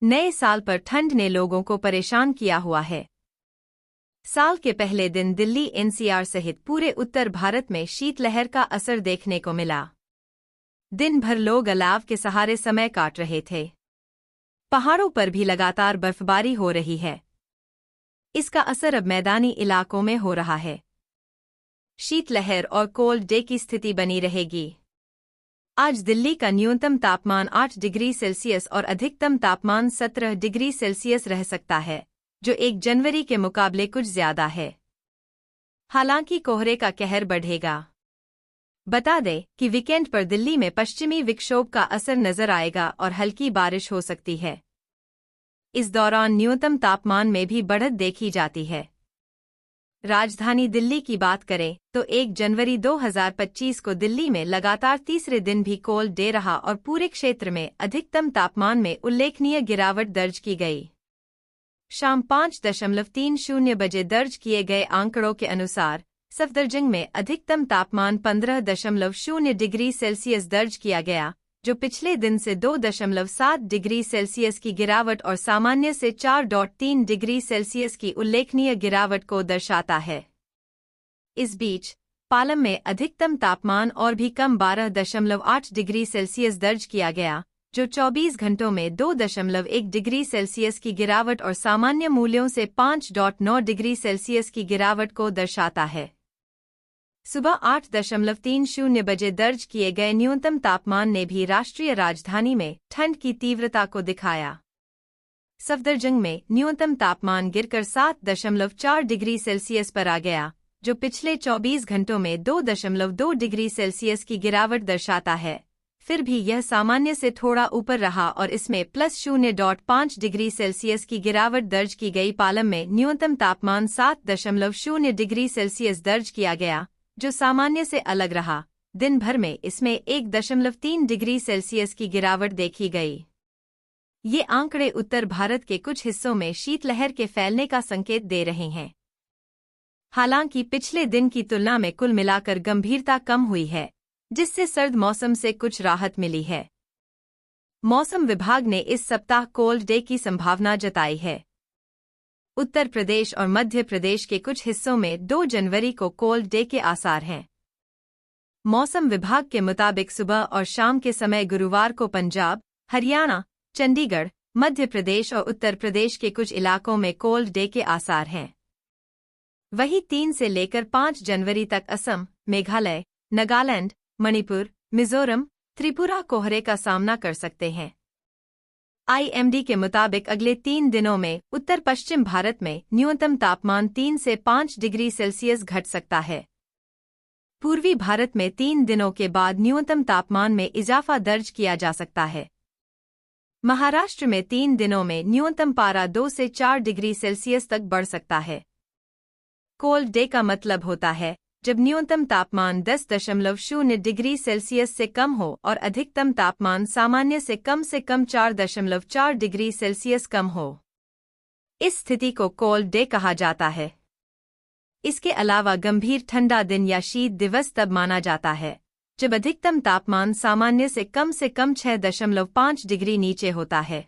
नए साल पर ठंड ने लोगों को परेशान किया हुआ है। साल के पहले दिन दिल्ली एनसीआर सहित पूरे उत्तर भारत में शीतलहर का असर देखने को मिला। दिन भर लोग अलाव के सहारे समय काट रहे थे। पहाड़ों पर भी लगातार बर्फबारी हो रही है। इसका असर अब मैदानी इलाकों में हो रहा है। शीतलहर और कोल्ड डे की स्थिति बनी रहेगी। आज दिल्ली का न्यूनतम तापमान 8 डिग्री सेल्सियस और अधिकतम तापमान 17 डिग्री सेल्सियस रह सकता है, जो 1 जनवरी के मुकाबले कुछ ज्यादा है। हालांकि कोहरे का कहर बढ़ेगा। बता दें कि वीकेंड पर दिल्ली में पश्चिमी विक्षोभ का असर नजर आएगा और हल्की बारिश हो सकती है। इस दौरान न्यूनतम तापमान में भी बढ़त देखी जाती है। राजधानी दिल्ली की बात करें तो 1 जनवरी 2025 को दिल्ली में लगातार तीसरे दिन भी कोल्ड डे रहा और पूरे क्षेत्र में अधिकतम तापमान में उल्लेखनीय गिरावट दर्ज की गई। शाम 5.30 बजे दर्ज किए गए आंकड़ों के अनुसार सफदरजंग में अधिकतम तापमान 15.0 डिग्री सेल्सियस दर्ज किया गया, जो पिछले दिन से 2.7 डिग्री सेल्सियस की गिरावट और सामान्य से 4.3 डिग्री सेल्सियस की उल्लेखनीय गिरावट को दर्शाता है। इस बीच पालम में अधिकतम तापमान और भी कम 12.8 डिग्री सेल्सियस दर्ज किया गया, जो 24 घंटों में 2.1 डिग्री सेल्सियस की गिरावट और सामान्य मूल्यों से 5.9 डिग्री सेल्सियस की गिरावट को दर्शाता है। सुबह 8.30 बजे दर्ज किए गए न्यूनतम तापमान ने भी राष्ट्रीय राजधानी में ठंड की तीव्रता को दिखाया। सफदरजंग में न्यूनतम तापमान गिरकर 7.4 डिग्री सेल्सियस पर आ गया, जो पिछले 24 घंटों में 2.2 डिग्री सेल्सियस की गिरावट दर्शाता है। फिर भी यह सामान्य से थोड़ा ऊपर रहा और इसमें +0.5 डिग्री सेल्सियस की गिरावट दर्ज की गई। पालम में न्यूनतम तापमान 7.0 डिग्री सेल्सियस दर्ज किया गया, जो सामान्य से अलग रहा। दिन भर में इसमें 1.3 डिग्री सेल्सियस की गिरावट देखी गई। ये आंकड़े उत्तर भारत के कुछ हिस्सों में शीतलहर के फैलने का संकेत दे रहे हैं। हालांकि पिछले दिन की तुलना में कुल मिलाकर गंभीरता कम हुई है, जिससे सर्द मौसम से कुछ राहत मिली है। मौसम विभाग ने इस सप्ताह कोल्ड डे की संभावना जताई है। उत्तर प्रदेश और मध्य प्रदेश के कुछ हिस्सों में 2 जनवरी को कोल्ड डे के आसार हैं। मौसम विभाग के मुताबिक सुबह और शाम के समय गुरुवार को पंजाब, हरियाणा, चंडीगढ़, मध्य प्रदेश और उत्तर प्रदेश के कुछ इलाकों में कोल्ड डे के आसार हैं। वहीं 3 से लेकर 5 जनवरी तक असम, मेघालय, नागालैंड, मणिपुर, मिजोरम, त्रिपुरा कोहरे का सामना कर सकते हैं। आईएमडी के मुताबिक अगले 3 दिनों में उत्तर पश्चिम भारत में न्यूनतम तापमान 3 से 5 डिग्री सेल्सियस घट सकता है। पूर्वी भारत में 3 दिनों के बाद न्यूनतम तापमान में इजाफा दर्ज किया जा सकता है। महाराष्ट्र में 3 दिनों में न्यूनतम पारा 2 से 4 डिग्री सेल्सियस तक बढ़ सकता है। कोल्ड डे का मतलब होता है जब न्यूनतम तापमान 10.0 डिग्री सेल्सियस से कम हो और अधिकतम तापमान सामान्य से कम 4.4 डिग्री सेल्सियस कम हो। इस स्थिति को कोल्ड डे कहा जाता है। इसके अलावा गंभीर ठंडा दिन या शीत दिवस तब माना जाता है जब अधिकतम तापमान सामान्य से कम 6.5 डिग्री नीचे होता है।